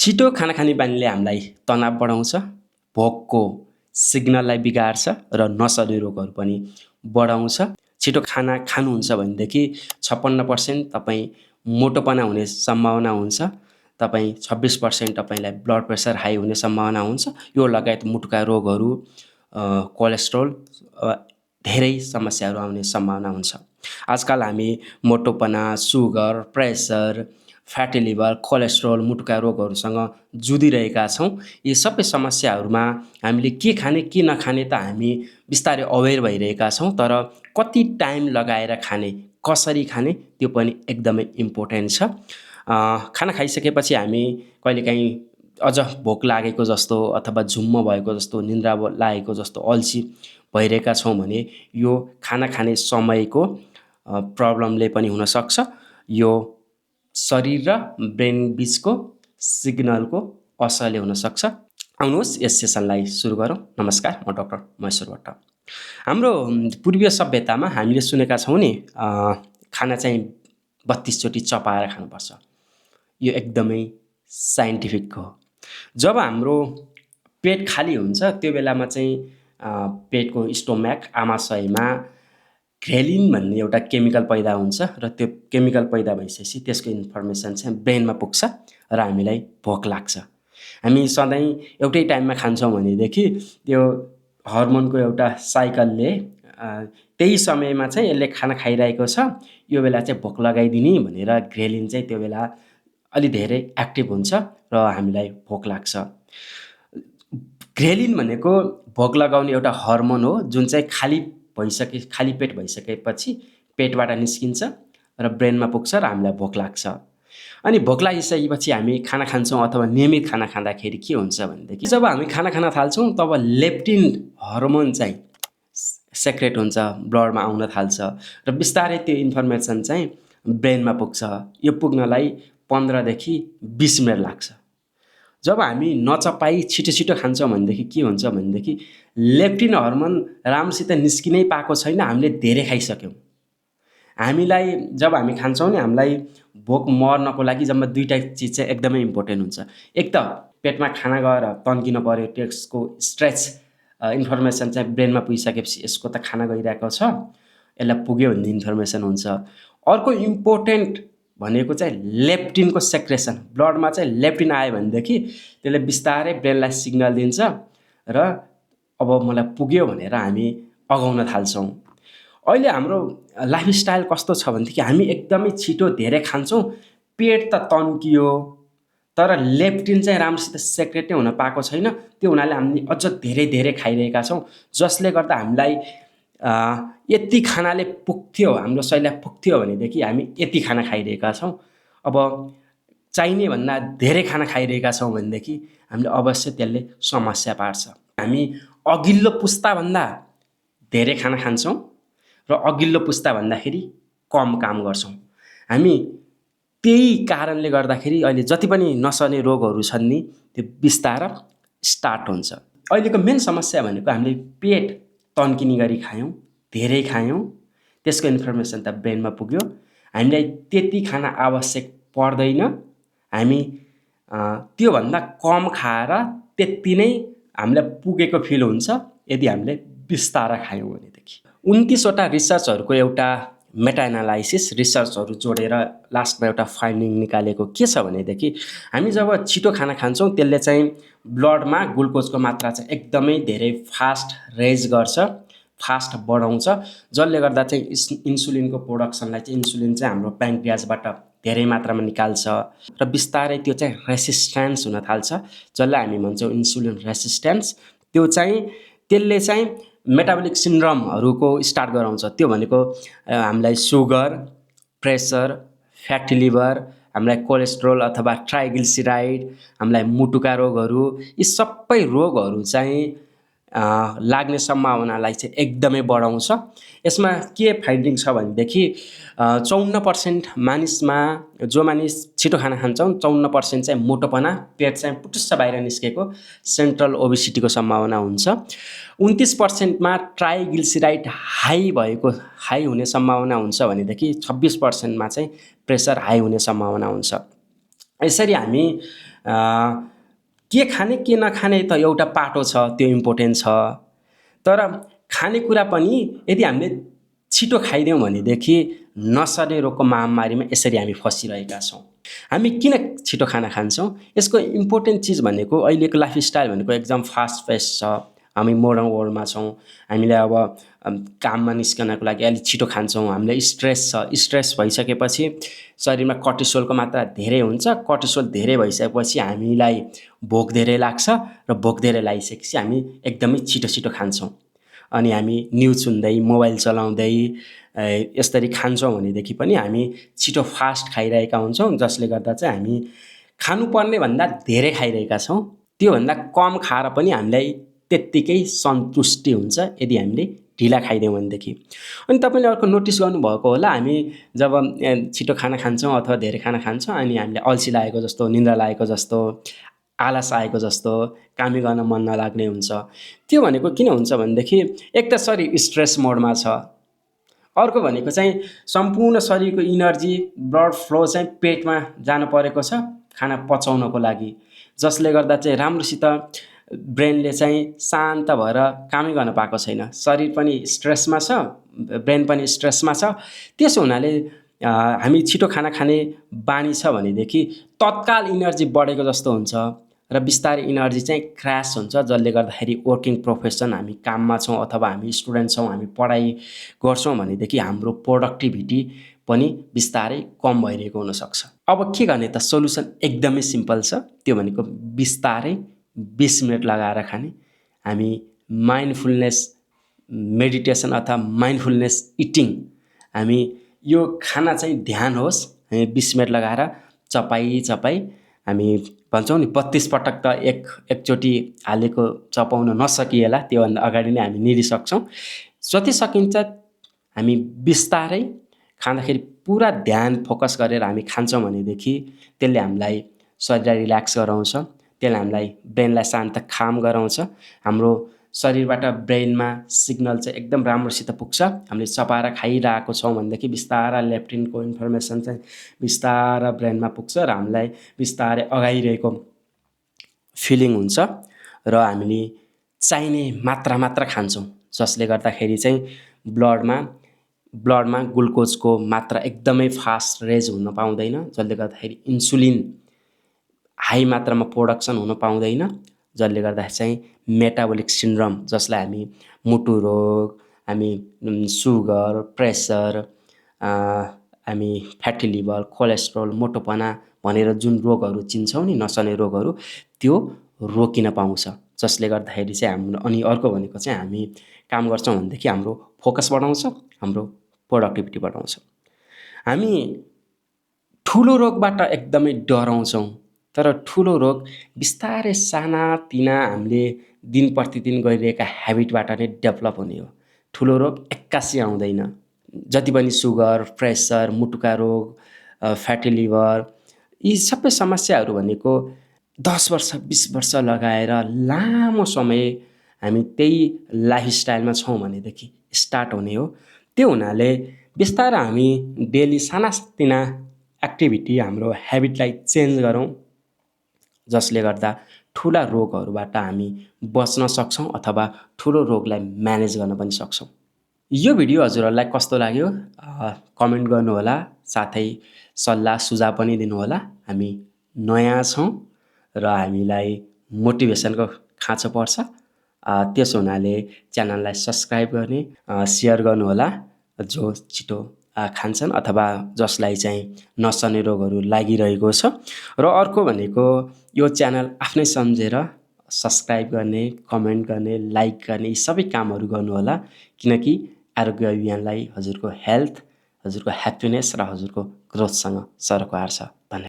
छिटो खाना खाने बानीले हामीलाई तनाव बढाउँछ, भोकको सिग्नललाई बिगार्छ र नसली रोगहरू पनि बढाउँछ। छिटो खाना खानुहुन्छ भनेदेखि 56% तपाईँ मोटोपना हुने सम्भावना हुन्छ। तपाईँ 26% तपाईँलाई ब्लड प्रेसर हाई हुने सम्भावना हुन्छ। यो लगायत मुटुका रोगहरू, कोलेस्ट्रोल, अ, धेरै समस्याहरू आउने सम्भावना हुन्छ। आजकल हामी मोटोपना, sugar, pressure, fatty liver, cholesterol, मुटुका रोगहरूसँग जुधिरहेका छौँ। यी सबै समस्याहरूमा हामीले के खाने के नखाने त हामी बिस्तारै अवेर भइरहेका छौँ, तर कति टाइम लगाएर खाने, कसरी खाने त्यो पनि एकदमै इम्पोर्टेन्ट छ। खाना खाइसकेपछि हामी कहिलेकाहीँ अझ भोक लागेको जस्तो अथवा झुम्म भएको जस्तो, निन्द्रा लागेको जस्तो अल्छी भइरहेका छौँ भने यो खाना खाने समयको प्रब्लमले पनि हुनसक्छ। यो शरीर र ब्रेन बिचको सिग्नलको असरले हुनसक्छ। आउनुहोस् यस सेसनलाई सुरु गरौँ। नमस्कार, म डाक्टर महेश्वर भट्ट। हाम्रो पूर्वीय सभ्यतामा हामीले सुनेका छौँ नि, खाना चाहिँ 32 चोटि चपाएर खानुपर्छ। यो एकदमै साइन्टिफिक हो। जब हाम्रो पेट खाली हुन्छ त्यो बेलामा चाहिँ पेटको स्टोम्याक, आमाशयमा ग्रेलिन भन्ने एउटा केमिकल पैदा हुन्छ र त्यो केमिकल पैदा भइसकेपछि त्यसको इन्फर्मेसन चाहिँ ब्रेनमा पुग्छ र हामीलाई भोक लाग्छ। हामी सधैँ एउटै टाइममा खान्छौँ भनेदेखि त्यो हर्मोनको एउटा साइकलले त्यही समयमा चाहिँ यसले खाना खाइरहेको छ, यो बेला चाहिँ भोक लगाइदिने भनेर ग्रेलिन चाहिँ त्यो बेला अलि धेरै एक्टिभ हुन्छ र हामीलाई भोक लाग्छ। ग्रेलिन भनेको भोक लगाउने एउटा हर्मोन हो जुन चाहिँ खाली पेट भइसकेपछि पेटबाट निस्किन्छ र ब्रेनमा पुग्छ र हामीलाई भोक लाग्छ। अनि भोक लागिसकेपछि हामी खाना खान्छौँ अथवा नियमित खाना खाँदाखेरि के हुन्छ भनेदेखि जब हामी खाना खान थाल्छौँ तब लेप्टिन हर्मोन चाहिँ सेक्रेट हुन्छ, ब्लडमा आउन थाल्छ र बिस्तारै त्यो इन्फर्मेसन चाहिँ ब्रेनमा पुग्छ। यो पुग्नलाई 15 देखि 20 मिनट लाग्छ। जब हामी नचपाई छिटो खान्छौँ भनेदेखि के हुन्छ भनेदेखि लेप्टिन हर्मोन राम्रोसित निस्किनै पाएको छैन, हामीले धेरै खाइसक्यौँ। हामीलाई जब हामी खान्छौँ नि, हामीलाई भोक मर्नको लागि जम्मा दुईटा चिज चाहिँ एकदमै इम्पोर्टेन्ट हुन्छ। एक त पेटमा खाना गएर तन्किन पर्यो, त्यसको स्ट्रेच इन्फर्मेसन चाहिँ ब्रेनमा पुगिसकेपछि यसको त खाना गइरहेको छ, यसलाई पुग्यो भन्ने इन्फर्मेसन हुन्छ। अर्को इम्पोर्टेन्ट भनेको चाहिँ लेप्टिनको सेक्रेसन। ब्लडमा चाहिँ लेप्टिन आयो भनेदेखि त्यसले बिस्तारै ब्रेनलाई सिग्नल दिन्छ र अब मलाई पुग्यो भनेर हामी अगाउन थाल्छौँ। अहिले हाम्रो लाइफस्टाइल कस्तो छ भनेदेखि हामी एकदमै छिटो धेरै खान्छौँ, पेट त तन्कियो तर लेप्टिन चाहिँ राम्रोसित सेक्रेट नै हुन पाएको छैन। त्यो हुनाले हामीले अझ धेरै खाइरहेका छौँ, जसले गर्दा हामीलाई यति खानाले पुग्थ्यो, हाम्रो शरीरलाई पुग्थ्यो भनेदेखि हामी यति खाना खाइरहेका छौँ। अब चाहिने भन्दा धेरै खाना खाइरहेका छौँ भनेदेखि हामीले अवश्य त्यसले समस्या पार्छ। हामी अघिल्लो पुस्ताभन्दा धेरै खाना खान्छौँ र अघिल्लो पुस्ता भन्दाखेरि कम काम गर्छौँ। हामी त्यही कारणले गर्दाखेरि अहिले जति पनि नसर्ने रोगहरू छन् नि, त्यो बिस्तारै स्टार्ट हुन्छ। अहिलेको मेन समस्या भनेको हामीले पेट तन्किने गरी खायौँ, धेरै खायौँ, त्यसको इन्फर्मेसन त ब्रेनमा पुग्यो, हामीलाई त्यति खाना आवश्यक पर्दैन। हामी त्योभन्दा कम खाएर त्यति नै हामीलाई पुगेको फिल हुन्छ यदि हामीले बिस्तारा खायौँ भनेदेखि। 29वटा रिसर्चहरूको एउटा मेटा एनालाइसिस, रिसर्चहरू जोडेर लास्टमा एउटा फाइन्डिङ निकालेको के छ भनेदेखि हामी जब छिटो खाना खान्छौँ त्यसले चाहिँ ब्लडमा ग्लुकोजको मात्रा चाहिँ एकदमै धेरै फास्ट रेज गर्छ, फास्ट बढाउँछ, जसले गर्दा चाहिँ इन्सुलिनको प्रोडक्सनलाई चाहिँ इन्सुलिन चाहिँ हाम्रो प्याङ्क्रियाजबाट धेरै मात्रामा निकाल्छ र बिस्तारै त्यो चाहिँ रेसिस्टेन्स हुन थाल्छ, जसलाई हामी भन्छौँ इन्सुलिन रेसिस्टेन्स। त्यसले चाहिँ मेटाबोलिक सिन्ड्रोमहरूको स्टार्ट गराउँछ। त्यो भनेको हामीलाई सुगर, प्रेसर, फ्याटी लिभर, हामीलाई कोलेस्ट्रोल अथवा ट्राइग्लिसराइड, हामीलाई मुटुका रोगहरू, यी सबै रोगहरू चाहिँ लाग्ने सम्भावनालाई चाहिँ एकदमै बढाउँछ। यसमा के फाइन्डिङ छ भनेदेखि 54% मानिसमा, जो मानिस छिटो खाना खान्छौँ 54% चाहिँ मोटोपना, पेट चाहिँ पुटुस्स बाहिर निस्केको सेन्ट्रल ओबेसिटीको सम्भावना हुन्छ। 29% मा ट्राइग्लिसराइड हाई हुने सम्भावना हुन्छ भनेदेखि 26% मा चाहिँ प्रेसर हाई हुने सम्भावना हुन्छ। यसरी हामी अ, के खाने के नखाने त एउटा पाटो छ, त्यो इम्पोर्टेन्ट छ। तर खानेकुरा पनि यदि हामीले छिटो खाइदियौँ भनेदेखि नसर्ने रोगको महामारीमा यसरी हामी फसिरहेका छौँ। हामी किन छिटो खाना खान्छौँ? यसको इम्पोर्टेन्ट चिज भनेको अहिलेको लाइफस्टाइल भनेको एकदम फास्ट पेस छ। हामी मोडर्न वर्ल्डमा छौँ। हामीलाई अब काममा निस्कनको लागि अलिक छिटो खान्छौँ। हामीलाई स्ट्रेस छ। स्ट्रेस भइसकेपछि शरीरमा कर्टिसोलको मात्रा धेरै हुन्छ। कर्टिसोल धेरै भइसकेपछि हामीलाई भोक धेरै लाग्छ र भोक धेरै लागिसकेपछि हामी एकदमै छिटो खान्छौँ। अनि हामी न्युज सुन्दै, मोबाइल चलाउँदै यसरी खान्छौँ भनेदेखि पनि हामी छिटो फास्ट खाइरहेका हुन्छौँ, जसले गर्दा चाहिँ हामी खानुपर्ने भन्दा धेरै खाइरहेका छौँ। त्योभन्दा कम खाएर पनि हामीलाई त्यत्तिकै सन्तुष्टि हुन्छ यदि हामीले ढिला खाइदियौँ भनेदेखि। अनि तपाईँले अर्को नोटिस गर्नुभएको होला, हामी जब छिटो खाना खान्छौँ अथवा धेरै खाना खान्छौँ अनि हामीलाई अल्छी लागेको जस्तो, निन्द्रा लागेको जस्तो, आलस आएको जस्तो, कामै गर्न मन नलाग्ने हुन्छ। त्यो भनेको किन हुन्छ भनेदेखि एक त शरीर स्ट्रेस मोडमा छ। अर्को भनेको चाहिँ सम्पूर्ण शरीरको इनर्जी, ब्लड फ्लो चाहिँ पेटमा जानु परेको छ खाना पचाउनको लागि, जसले गर्दा चाहिँ राम्रोसित ब्रेनले चाहिँ शान्त भएर कामै गर्न पाएको छैन। शरीर पनि स्ट्रेसमा छ, ब्रेन पनि स्ट्रेसमा छ। त्यसो हुनाले हामी छिटो खाना खाने बानी छ भनेदेखि तत्काल इनर्जी बढेको जस्तो हुन्छ र बिस्तारै इनर्जी चाहिँ क्रास हुन्छ, जसले गर्दाखेरि वर्किङ प्रोफेसन, हामी काममा छौँ अथवा हामी स्टुडेन्ट छौँ, हामी पढाइ गर्छौँ भनेदेखि हाम्रो प्रोडक्टिभिटी पनि बिस्तारै कम भइरहेको हुनसक्छ। अब के गर्ने त? सोल्युसन एकदमै सिम्पल छ। त्यो भनेको बिस्तारै 20 मिनट लगाएर खाने। हामी माइन्डफुलनेस मेडिटेसन अथवा माइन्डफुलनेस इटिङ, हामी यो खाना चाहिँ ध्यान होस्। हामी 20 मिनट लगाएर चपाई हामी भन्छौँ नि 32 पटक त एकचोटि हालेको चपाउन नसकिएला, त्योभन्दा अगाडि नै हामी निदिसक्छौँ। जति सकिन्छ हामी बिस्तारै खाँदाखेरि पुरा ध्यान फोकस गरेर हामी खान्छौँ भनेदेखि त्यसले हामीलाई शरीरलाई रिल्याक्स गराउँछ, त्यसले हामीलाई ब्रेनलाई शान्त काम गराउँछ। हाम्रो शरीरबाट ब्रेनमा सिग्नल चाहिँ एकदम राम्रोसित पुग्छ। हामीले चपाएर खाइरहेको छौँ भनेदेखि बिस्तारा लेप्टिनको इन्फर्मेसन चाहिँ बिस्तारा ब्रेनमा पुग्छ र हामीलाई बिस्तारै अगाइरहेको फिलिङ हुन्छ र हामीले चाहिने मात्रा खान्छौँ, जसले गर्दाखेरि चाहिँ ब्लडमा ग्लुकोजको मात्रा एकदमै फास्ट रेज हुन पाउँदैन, जसले गर्दाखेरि इन्सुलिन हाई मात्रामा प्रोडक्सन हुन पाउँदैन, जसले गर्दा चाहिँ मेटाबोलिक सिन्ड्रोम, जसलाई हामी मुटु रोग, हामी सुगर, प्रेसर, हामी फ्याटी लिभर, कोलेस्ट्रोल, मोटोपना भनेर जुन रोगहरू चिन्छौँ नि, नसर्ने रोगहरू, त्यो रोकिन पाउँछ। जसले गर्दाखेरि चाहिँ हाम्रो अनि अर्को भनेको चाहिँ हामी काम गर्छौँ भनेदेखि हाम्रो फोकस बढाउँछ, हाम्रो प्रोडक्टिभिटी बढाउँछ। हामी ठुलो रोगबाट एकदमै डराउँछौँ, तर ठुलो रोग बिस्तारै सानातिना हामीले दिन प्रतिदिन गरिरहेका ह्याबिटबाट नै डेभलप हुने हो। ठुलो रोग एक्कासी आउँदैन। जति पनि सुगर, प्रेसर, मुटुका रोग, फ्याटी लिभर, यी सबै समस्याहरू भनेको 10 वर्ष 20 वर्ष लगाएर लामो समय हामी त्यही लाइफस्टाइलमा छौँ भनेदेखि स्टार्ट हुने हो। त्यो हुनाले बिस्तारै हामी डेली सानातिना एक्टिभिटी, हाम्रो ह्याबिटलाई चेन्ज गरौँ, जसले गर्दा ठुला रोगहरूबाट हामी बच्न सक्छौँ अथवा ठुलो रोगलाई म्यानेज गर्न पनि सक्छौँ। यो भिडियो हजुरहरूलाई कस्तो लाग्यो कमेन्ट गर्नुहोला, साथै सल्लाह सुझाव पनि दिनुहोला। हामी नयाँ छौँ र हामीलाई मोटिभेसनको खाँचो पर्छ। त्यसो हुनाले च्यानललाई सब्सक्राइब गर्ने, सेयर गर्नुहोला, जो छिटो खान्छन् अथवा जसलाई चाहिँ नसर्ने रोगहरू लागिरहेको छ। र अर्को भनेको यो च्यानल आफ्नै सम्झेर सब्सक्राइब गर्ने, कमेन्ट गर्ने, लाइक गर्ने, यी सबै कामहरू गर्नुहोला, किनकि आरोग्य अभियानलाई हजुरको हेल्थ, हजुरको ह्याप्पिनेस र हजुरको ग्रोथसँग सरकार छ।